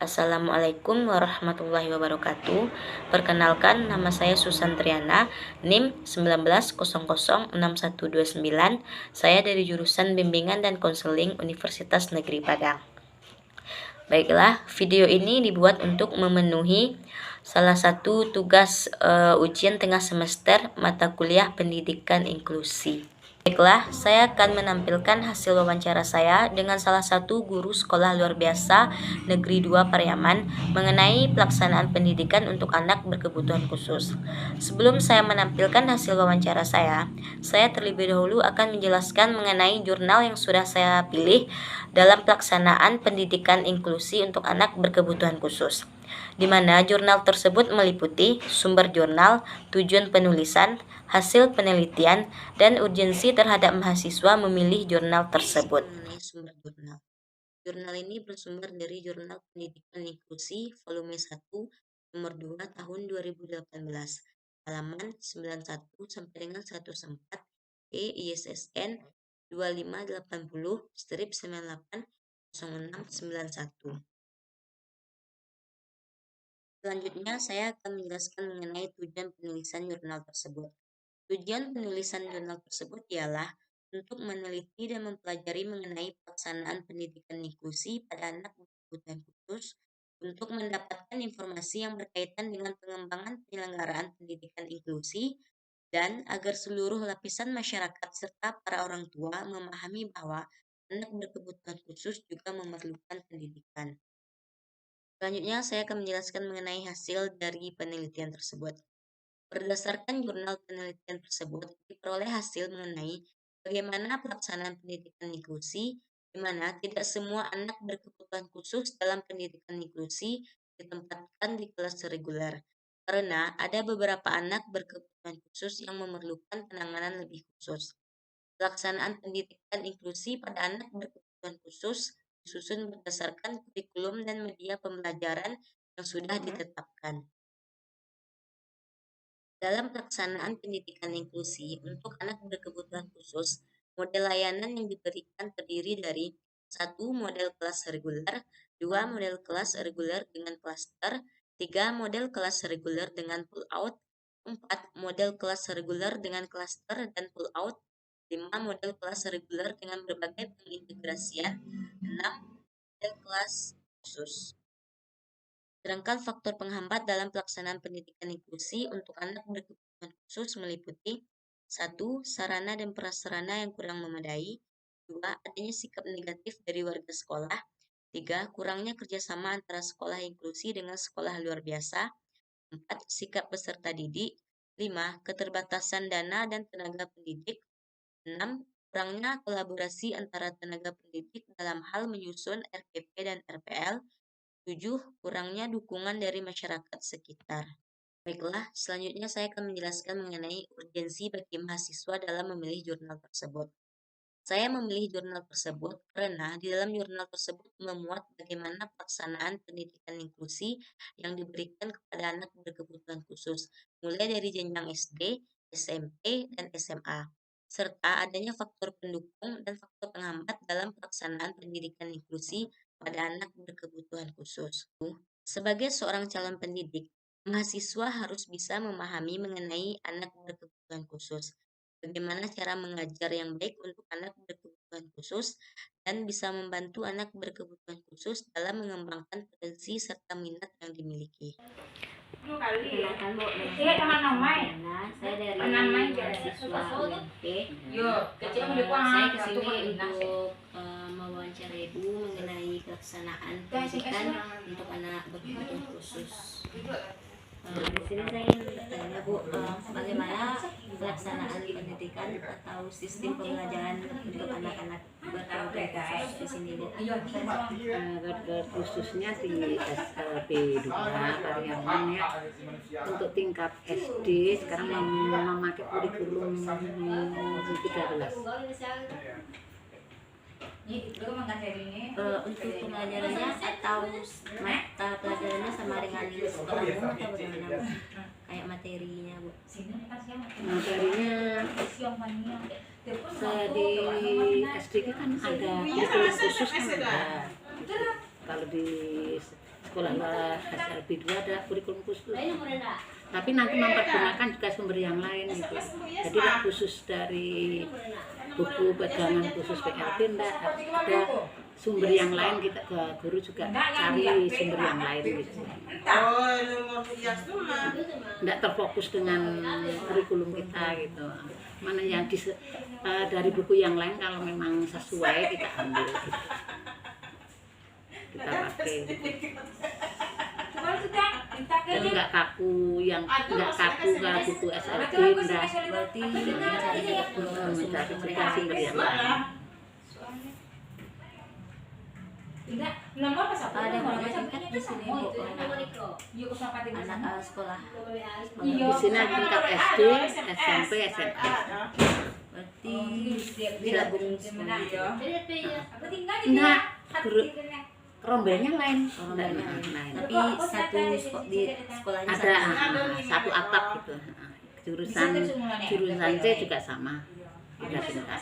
Assalamualaikum warahmatullahi wabarakatuh. Perkenalkan, nama saya Susan Triana, NIM 19006129. Saya dari jurusan Bimbingan dan Konseling Universitas Negeri Padang. Baiklah, video ini dibuat untuk memenuhi salah satu tugas ujian tengah semester mata kuliah Pendidikan Inklusi. Baiklah, saya akan menampilkan hasil wawancara saya dengan salah satu guru sekolah luar biasa Negeri 2 Pariaman mengenai pelaksanaan pendidikan untuk anak berkebutuhan khusus. Sebelum saya menampilkan hasil wawancara saya terlebih dahulu akan menjelaskan mengenai jurnal yang sudah saya pilih dalam pelaksanaan pendidikan inklusi untuk anak berkebutuhan khusus, di mana jurnal tersebut meliputi sumber jurnal, tujuan penulisan, hasil penelitian, dan urgensi terhadap mahasiswa memilih jurnal tersebut. Mengenai sumber jurnal. Jurnal ini bersumber dari Jurnal Pendidikan Inklusi volume 1 nomor 2 tahun 2018, halaman 91 sampai dengan 114 ISSN 2580-980691. Selanjutnya, saya akan menjelaskan mengenai tujuan penulisan jurnal tersebut. Tujuan penulisan jurnal tersebut ialah untuk meneliti dan mempelajari mengenai pelaksanaan pendidikan inklusi pada anak berkebutuhan khusus, untuk mendapatkan informasi yang berkaitan dengan pengembangan penyelenggaraan pendidikan inklusi, dan agar seluruh lapisan masyarakat serta para orang tua memahami bahwa anak berkebutuhan khusus juga memerlukan pendidikan. Selanjutnya, saya akan menjelaskan mengenai hasil dari penelitian tersebut. Berdasarkan jurnal penelitian tersebut, diperoleh hasil mengenai bagaimana pelaksanaan pendidikan inklusi, di mana tidak semua anak berkebutuhan khusus dalam pendidikan inklusi ditempatkan di kelas reguler, karena ada beberapa anak berkebutuhan khusus yang memerlukan penanganan lebih khusus. Pelaksanaan pendidikan inklusi pada anak berkebutuhan khusus disusun berdasarkan kurikulum dan media pembelajaran yang sudah ditetapkan. Dalam pelaksanaan pendidikan inklusi untuk anak berkebutuhan khusus, model layanan yang diberikan terdiri dari 1. Model kelas reguler, 2. Model kelas reguler dengan klaster, 3. Model kelas reguler dengan pull-out, 4. Model kelas reguler dengan klaster dan pull-out, 5. Model kelas reguler dengan berbagai pengintegrasian, 6. Model kelas khusus. Sedangkan faktor penghambat dalam pelaksanaan pendidikan inklusi untuk anak berkebutuhan khusus meliputi 1. Sarana dan prasarana yang kurang memadai, 2. Adanya sikap negatif dari warga sekolah, 3. Kurangnya kerjasama antara sekolah inklusi dengan sekolah luar biasa, 4. Sikap peserta didik, 5. Keterbatasan dana dan tenaga pendidik, 6. Kurangnya kolaborasi antara tenaga pendidik dalam hal menyusun RPP dan RPL, 7. Kurangnya dukungan dari masyarakat sekitar. Baiklah, selanjutnya saya akan menjelaskan mengenai urgensi bagi mahasiswa dalam memilih jurnal tersebut. Saya memilih jurnal tersebut karena di dalam jurnal tersebut memuat bagaimana pelaksanaan pendidikan inklusi yang diberikan kepada anak berkebutuhan khusus, mulai dari jenjang SD, SMP, dan SMA, serta adanya faktor pendukung dan faktor penghambat dalam pelaksanaan pendidikan inklusi pada anak berkebutuhan khusus. Sebagai seorang calon pendidik, mahasiswa harus bisa memahami mengenai anak berkebutuhan khusus, bagaimana cara mengajar yang baik untuk anak berkebutuhan khusus, dan bisa membantu anak berkebutuhan khusus dalam mengembangkan potensi serta minat yang dimiliki. Perkenalkan, Bu, saya dari mahasiswa UMP. Saya kesini untuk mewawancarai Ibu mengenai pelaksanaan pendidikan untuk anak berkebutuhan khusus. Di sini saya ingin bertanya, Bu, bagaimana pelaksanaan pendidikan atau sistem pembelajaran untuk anak-anak berkebutuhan khusus di sini, Bu? Khususnya di SLB 2 Pariaman ya. Untuk tingkat SD sekarang memakai kurikulum 13. Untuk pelajarannya atau mata pelajarannya sama dengan sekolah umum atau bagaimana, Bu? Kayak materinya, Bu? Materinya saya di SD kan ada kurikulum khusus kan ada. Kalau di sekolah SLB 2 ada kurikulum khusus. Tapi nanti mempergunakan juga sumber yang lain gitu. Jadi khusus dari buku pegangan khusus PRB enggak, ada sumber yang lain, kita ke guru juga cari sumber yang lain gitu. Enggak terfokus dengan kurikulum kita gitu. Mana yang dari buku yang lain kalau memang sesuai kita ambil gitu. Kita pakai gitu. Dan nggak kaku, yang nggak kaku kalau buku SLB enggak. Berarti mencari Mencari sumber yang lain. ada berapa tingkat di sini Bu? Anak sekolah. Di sini ada tingkat SD, SMP, SMA. Berarti digabung semua. Enggak, rombelnya lain. Rombelnya lain. Tapi satu di sekolahnya Ada satu. satu atap gitu. Jurusan C juga sama. Ada tingkat.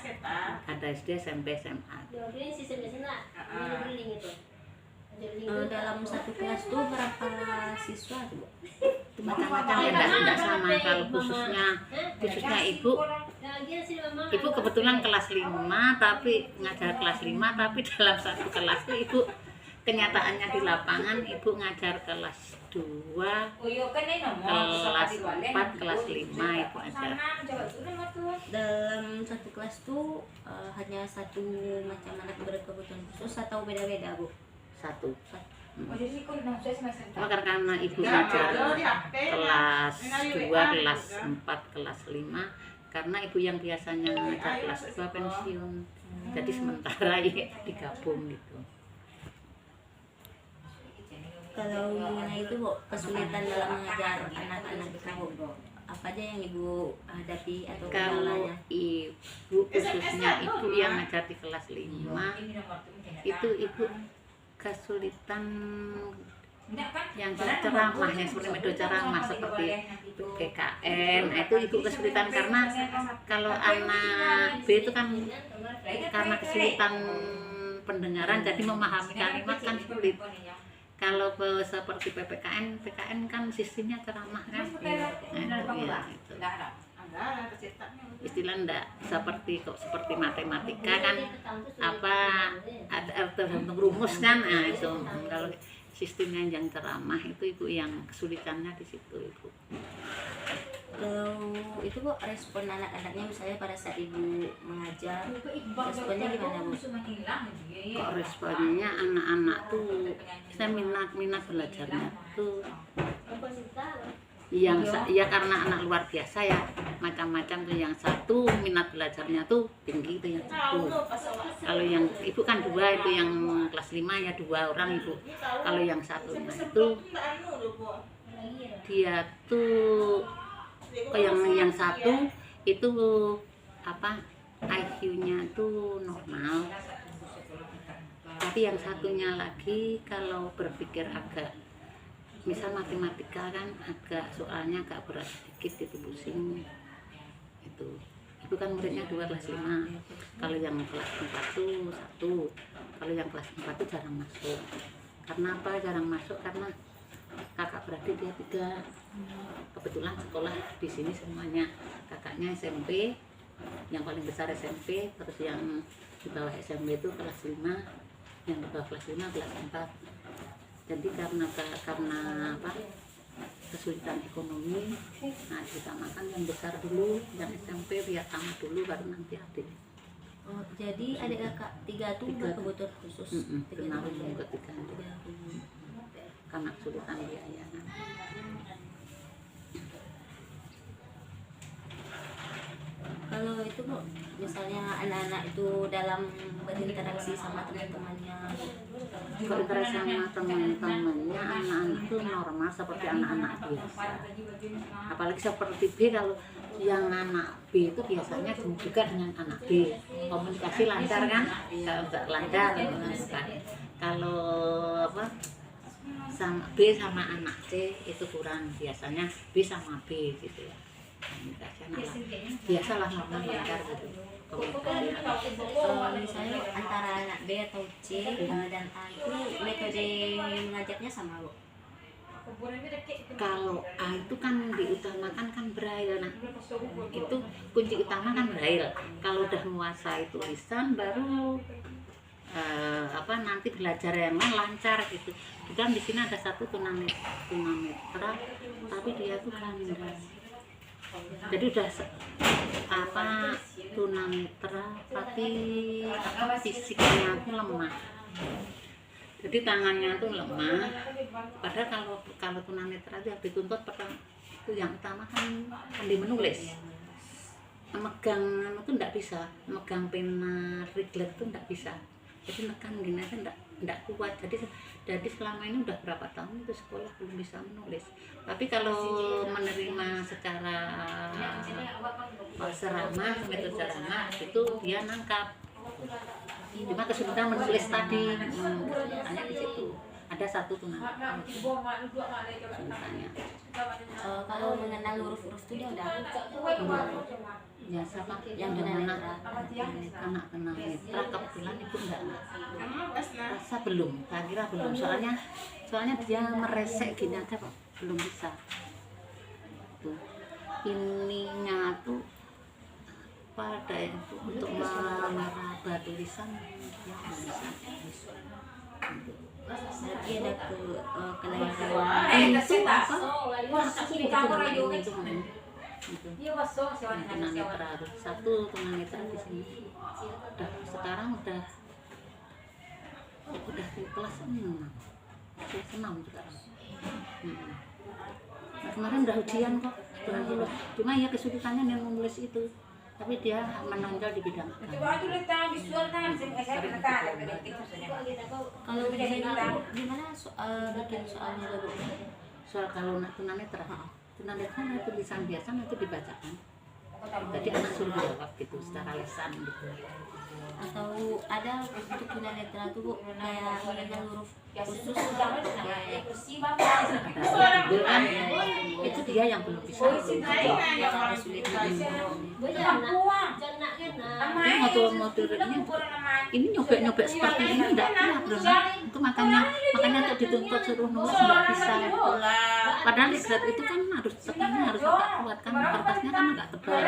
Ada SD, SMP, SMA. Dalam satu kelas tuh berapa siswa tuh? Macam-macam ya, enggak sama. Kalau khususnya ibu kebetulan kelas 5 tapi ngajar kelas 5 tapi dalam satu kelas itu ibu kenyataannya di lapangan ibu ngajar kelas 2, kelas 4, kelas 5 ibu ajar. Dalam satu kelas tuh hanya satu macam anak berkebutuhan khusus atau beda-beda Bu? Satu. Karena ibu ngajar kelas 2, kelas 4, kelas 5 karena ibu yang biasanya ngajar kelas 2 pensiun. Jadi sementara ya digabung gitu. Kalau itu Bu, kesulitan dalam mengajar anak-anak itu Bu, apa aja yang Ibu hadapi atau Kalau kendalanya? ibu khususnya ibu yang ngajar di kelas 5 itu ibu kesulitan yang ceramahnya seperti metode ceramah seperti PKN itu ibu kesulitan karena kalau anak B itu kan karena kesulitan pendengaran jadi memahami kalimat kan sulit. Kalau seperti PKN kan sistemnya ceramah kan, itu. Istilah enggak seperti matematika kan ada tergantung rumus kan, itu kalau sistemnya yang ceramah itu ibu yang kesulitannya di situ ibu. Kalau itu Bu, respon anak-anaknya misalnya pada saat Ibu mengajar, responnya gimana Bu? Kok responnya anak-anak tuh saya minat belajarnya tuh ya karena anak luar biasa ya macam-macam tuh. Yang satu minat belajarnya tuh tinggi itu yang satu. Kalau yang ibu kan 2 itu yang kelas 5 ya 2 orang ibu. Kalau yang satunya itu dia tuh yang satu itu apa IQ-nya tuh normal. Tapi yang satunya lagi kalau berpikir agak misal matematika kan agak soalnya agak berat sedikit itu pusing itu kan muridnya 2 kelas 5. Kalau yang kelas 4 tuh 1. Kalau yang kelas 4 tuh jarang masuk. Karena apa jarang masuk? Karena kakak beradik dia 3. Kebetulan sekolah di sini semuanya kakaknya SMP, yang paling besar SMP, terus yang di bawah SMP itu kelas 5, yang di bawah kelas 5 kelas 4. Jadi karena apa kesulitan ekonomi, nah ditamakan yang besar dulu, yang SMP biar tamat dulu baru nanti adik. Oh, jadi adik kakak 3 tuh berkebutuhan khusus. Karena kesulitan biaya. Kalau itu Bu, misalnya anak-anak itu dalam berinteraksi sama teman-temannya, berinteraksi sama teman-temannya anak-anak itu normal seperti anak-anak biasa. Apalagi seperti B, kalau yang anak B itu biasanya juga dengan anak B komunikasi lancar kan, nggak lancar kan. Kalau apa sama B sama anak C itu kurang, biasanya B sama B gitu ya. komunikasi anak biasalah normal lancar gitu komunikasi. Misalnya antara anak B atau C dan A itu metode mengajarnya sama Bu? Kalau A itu kan diutamakan kan braille, nah itu kunci utama kan braille. Kalau udah menguasai tulisan baru nanti belajar yang lain lancar gitu. Dan di sini ada satu tunanetra tapi dia tuh ganda. Jadi udah tunanetra tapi fisiknya tuh lemah. Jadi tangannya tuh lemah. Padahal kalau tunanetra itu yang dituntut pertama itu yang utama kan pandai menulis. Megang itu enggak bisa, megang pena Riglet itu enggak bisa. Jadi nekan gini aja enggak kuat. Jadi selama ini udah berapa tahun itu sekolah belum bisa menulis. Tapi kalau menerima secara ceramah, metode ceramah itu dia nangkap. Cuma kesulitan menulis tadi, hanya di situ. Ada satu tunanetra. Kalau mengenal huruf-huruf itu dia udah Ya sama yang tunanetra. Anak tunanetra kebetulan itu enggak rasa belum, saya kira belum, soalnya dia meresek gini aja Pak, belum bisa tuh ininya tuh pada itu untuk meraba tulisan dia belum bisa. Berarti ada kelainan Itu apa? Tunanetra satu tunanetra di sini sekarang udah di kelas 6 sekarang. Nah, kemarin udah ujian kok cuma ya kesulitannya yang menulis itu, tapi dia menonjol di bidang agama. Kalau gimana bikin soalnya Bu? Soal kalau tunanetra itu tulisan biasa itu dibacakan. Jadi anak suruh jawab gitu secara lisan gitu. Atau ada untuk tunanetra tuh Bu kayak mengenal huruf khusus kayak kan itu dia yang belum bisa. cara sulit Motoriknya ini nyobek seperti ini enggak belum. Itu makanya untuk dituntut suruh nulis enggak bisa. Padahal Riglet itu kan harus tekannya harus agak kuat kan, kertasnya kan agak tebal,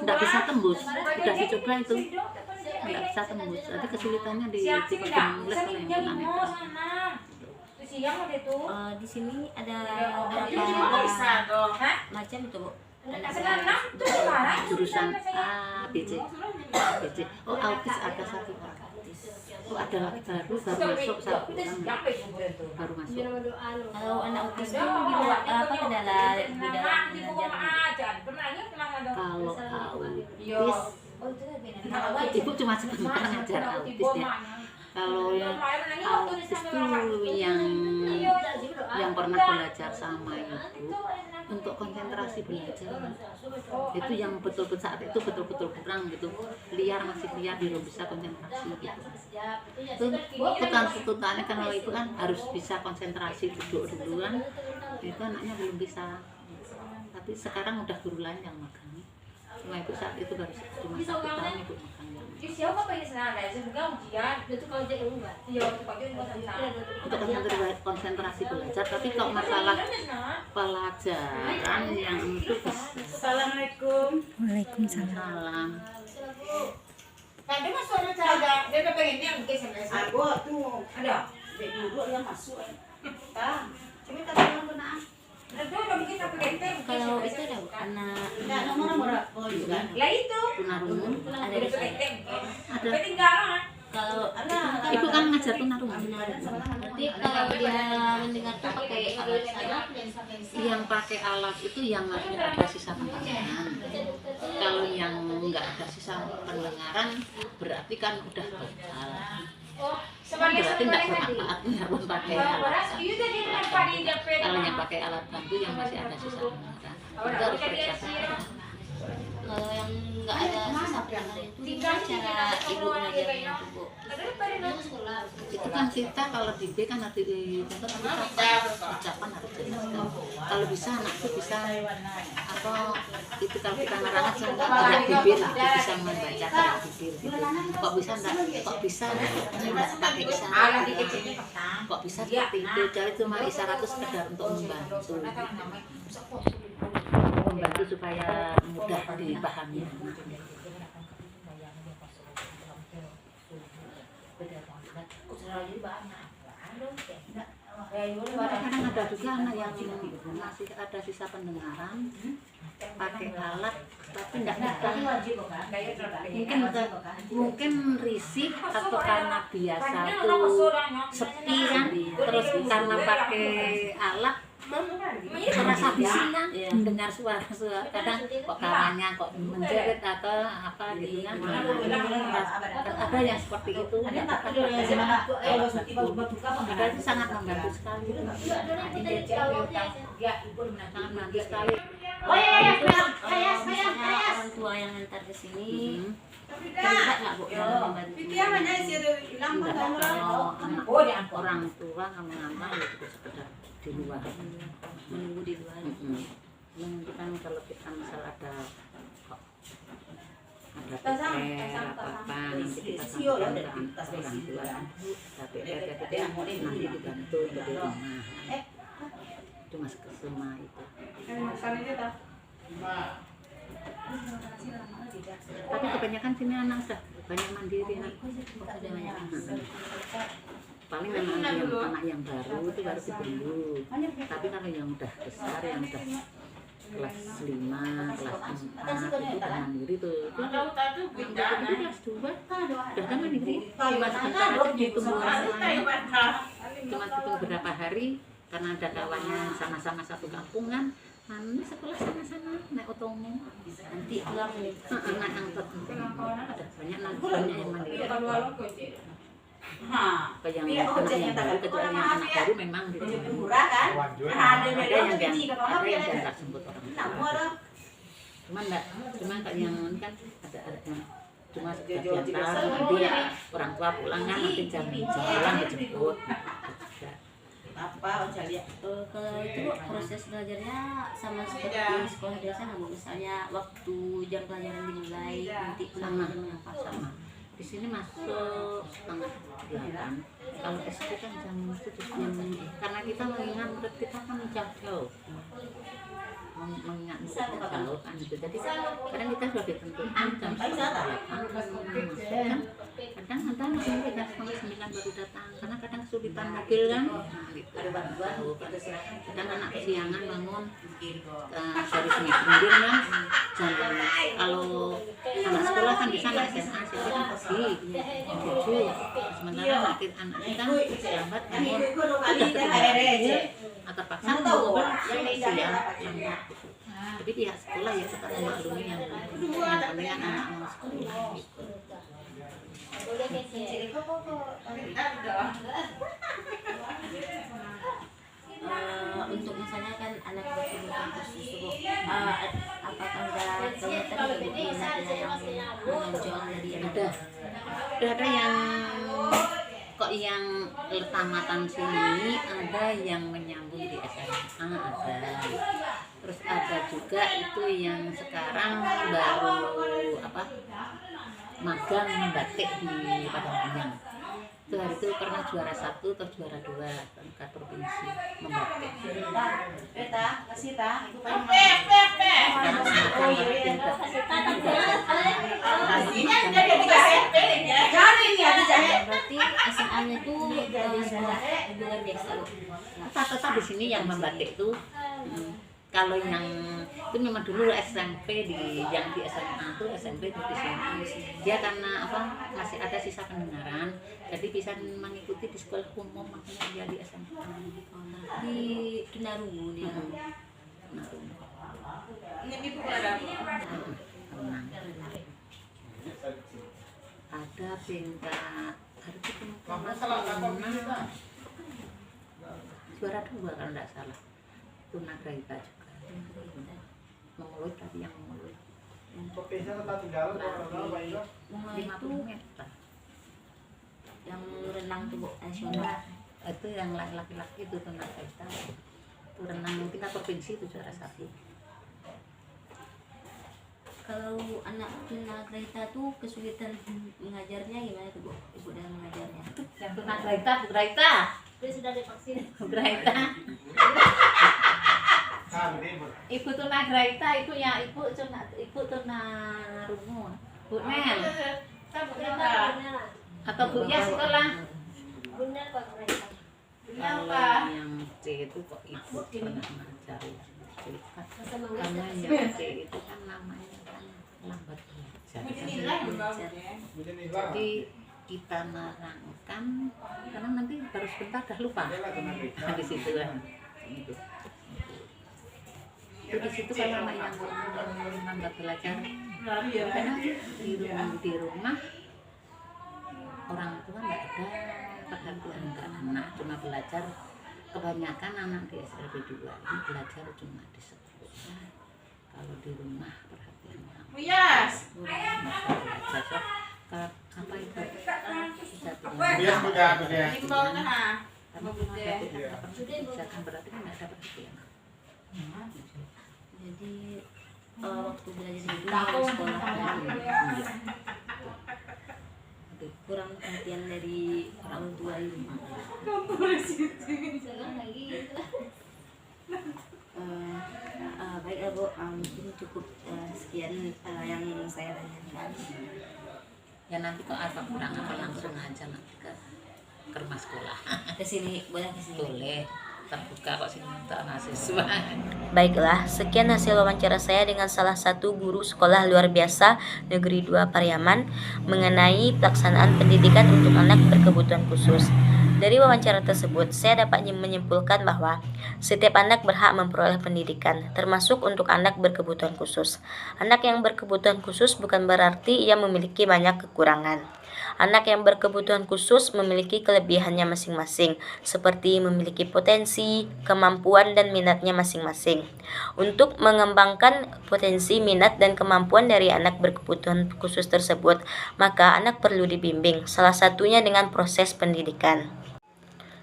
enggak bisa tembus. Udah dicoba itu enggak bisa tembus. Jadi kesulitannya di tipe menulis kalau yang tunanetra. Di sini ada berapa macam itu Bu? Jurusan A, B, C. Oh, autis ada satu orang. Oh, ada lagi baru masuk satu orang. Baru masuk. Kalau anak autis itu gimana kendala di dalam belajarnya? Kalau autis, ibu cuma sebentar ngajar autis ya. Kalau yang autis itu yang pernah belajar sama ibu untuk konsentrasi belajar itu yang betul-betul saat itu betul-betul kurang gitu, masih liar belum bisa konsentrasi gitu. Itu tuntutannya kalau ibu kan harus bisa konsentrasi duduk duluan, itu anaknya belum bisa. Tapi sekarang udah guru lain yang magang. Cuma ibu saat itu baru cuma 1 tahun ibu magang. Untuk konsentrasi belajar, tapi kalau masalah pelajaran yang itu Assalamualaikum. Waalaikumsalam. Tadi mas suara ada, dia pengen yang mungkin SMS. Aku tuh ada, dia dulu yang masuk. Ah, cuma tak tahu kenaan. Kalau itu ada Bu, anak Lah itu. Tunarungu ada di sini. ada. Ketinggalan. Kalau Ibu kan ngajar tunarungu. berarti kalau dia mendengar tuh pakai alat sadap Yang pakai alat itu yang ada sisa pendengaran. Kalau yang enggak ada sisa pendengaran berarti kan udah total. Berarti enggak bermanfaat walaupun pakai alat. Kalau yang pakai alat bantu yang masih ada sisa pendengaran itu harus periksa. Kalau yang nggak ada sisa pendengar itu gimana cara ibu ngajarnya tuh bu? Itu kan kita kalau di B kan harus dicontoh ucapan harus jelas. Kalau bisa anak itu bisa apa itu kalau kita ngerangkat gerak bibir itu bisa membaca gerak bibir gitu. Kok bisa enggak pakai isyarat kok bisa seperti itu, jadi cuma isyarat itu sekedar untuk membantu supaya mudah dipahami. Kadang ada juga anak yang masih ada sisa pendengaran pakai alat tapi tidak mungkin risih atau karena biasa tuh sepi kan, terus karena pakai alat merasa bising kan mendengar suara kadang kok kawannya kok menjerit atau apa gitu kan, ada yang seperti itu, ada itu sangat membantu sekali, sangat membantu sekali. Misalnya orang tua yang ngantar ke sini terlibat nggak bu dalam membantu? Kalau orang tua kalau mengantar ya itu sekedar di luar, Menunggu di luar. Itu kan kalau kita misal ada PR apa nanti kita sampaikan ke orang tua, tapi nanti dibantu dari rumah. Itu masuk ke semua itu. Tapi kebanyakan sini anak sudah banyak mandiri nak. Paling anak yang baru itu baru dibelu. Tapi kalau yang udah besar, yang udah kelas 5, kelas 4 itu udah mandiri tuh. Udah kelas 2, udah kan mandiri. Cuma sebentar aja ditunggu orang lain. Cuma ditunggu berapa hari karena ada kawannya sama-sama satu kampungan. Ini sekolah sana-sana naik otomo nanti pulang naik angkot ada banyak yang mandiri yang baru kecuali yang anak baru memang gitu. Ada yang diantar jemput orang tua cuma kalau yang ini kan ada yang cuma diantar nanti orang tua pulang kan nanti jam pulang dijemput. Apa lihat Kalau itu Bu, proses belajarnya sama seperti sekolah biasa nggak bu? Misalnya waktu jam pelajaran dimulai nanti pulang jam berapa? Sama. Di sini masuk setengah 8. Kalau SD kan jam 7 karena kita mengingat murid kita kan jauh-jauh. Mengingat murid jauh kan gitu. Jadi kadang kita sudah ditentukan jam setengah 8 masuk kan. Kadang ada murid kita setengah 9 baru datang karena kadang kesulitan mobil kan. Kadang anak kesiangan bangun dari sendiri kan kalau anak sekolah kan di sana SMA sih kan pagi jam 7 sementara anak kita lambat bangun udah ketemu atau terpaksa ngobrol siang jadi pihak sekolah ya tetap memaklumi yang penting anak mau sekolah gitu. Untuk misalnya kan anak berkebutuhan khusus Bu, apakah udah kelihatan minatnya yang menonjol dari Udah ada yang kok yang tamatan sini, ada yang menyambung di SMA ada. Terus ada juga itu yang sekarang baru magang membatik di Padang Panjang. Itu hari itu pernah juara 1 atau juara 2 tingkat provinsi membatik. kasih ta. berarti SMA-nya tuh bukan biasa Bu. Tetap di sini yang membatik tuh. Kalau yang itu memang dulu SMP yang di SMA tuh SMP di sini dia karena masih ada sisa pendengaran jadi bisa mengikuti di sekolah umum makanya dia di SMA Di Tunarungu dia. Ada tingkat hari itu juara 2 kalau tidak salah tunagrahita juga memulut tadi yang memulut 50 meter. Yang renang tuh Bu, nasional. Itu yang laki-laki itu tunagrahita. Itu renang yang tingkat provinsi itu juara 1. Kalau anak tunagrahita tuh kesulitan mengajarnya gimana tuh Bu? Ibu dalam mengajarnya. Yang tunagrahita. Dia sudah divaksin. Tunagrahita. Ibu tunagrahita itu ya ibu tunarungu. Bu Nel atau Bu Ya sekolah. Benar Pak Grahita. Kalau yang C itu kok ibu pernah ngajar ya. Karena yang C itu kan namanya kan lambat belajar. Jadi kita nerangkan karena nanti baru sebentar dah lupa. Nah, di situ kan itu. Itu di situ kalau anak yang lambat belajar karena di rumah orang tua nggak ada perhatian ke anak, cuma belajar. Kebanyakan anak di SLB 2 ini belajar cuma di sekolah. Kalau di rumah perhatian orang tua belajar. So, apa itu? Karena berarti nggak ada perhatian. Jadi waktu belajar itu di sekolah kurang perhatian dari orang tua di rumah. Baik ya Bu, mungkin cukup sekian yang saya tanyakan. Ya nanti kok apa kurang apa langsung aja nanti ke rumah sekolah. Ke sini boleh ke sini. Boleh. Terbuka kok sini untuk mahasiswa. Baiklah, sekian hasil wawancara saya dengan salah satu guru sekolah luar biasa Negeri 2 Pariaman mengenai pelaksanaan pendidikan untuk anak berkebutuhan khusus. Dari wawancara tersebut, saya dapat menyimpulkan bahwa setiap anak berhak memperoleh pendidikan, termasuk untuk anak berkebutuhan khusus. Anak yang berkebutuhan khusus bukan berarti ia memiliki banyak kekurangan. Anak yang berkebutuhan khusus memiliki kelebihannya masing-masing, seperti memiliki potensi, kemampuan, dan minatnya masing-masing. Untuk mengembangkan potensi, minat, dan kemampuan dari anak berkebutuhan khusus tersebut, maka anak perlu dibimbing, salah satunya dengan proses pendidikan.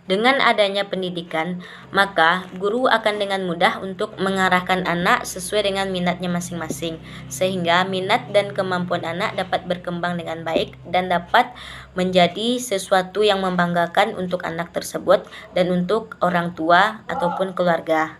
Dengan adanya pendidikan, maka guru akan dengan mudah untuk mengarahkan anak sesuai dengan minatnya masing-masing, sehingga minat dan kemampuan anak dapat berkembang dengan baik dan dapat menjadi sesuatu yang membanggakan untuk anak tersebut dan untuk orang tua ataupun keluarga.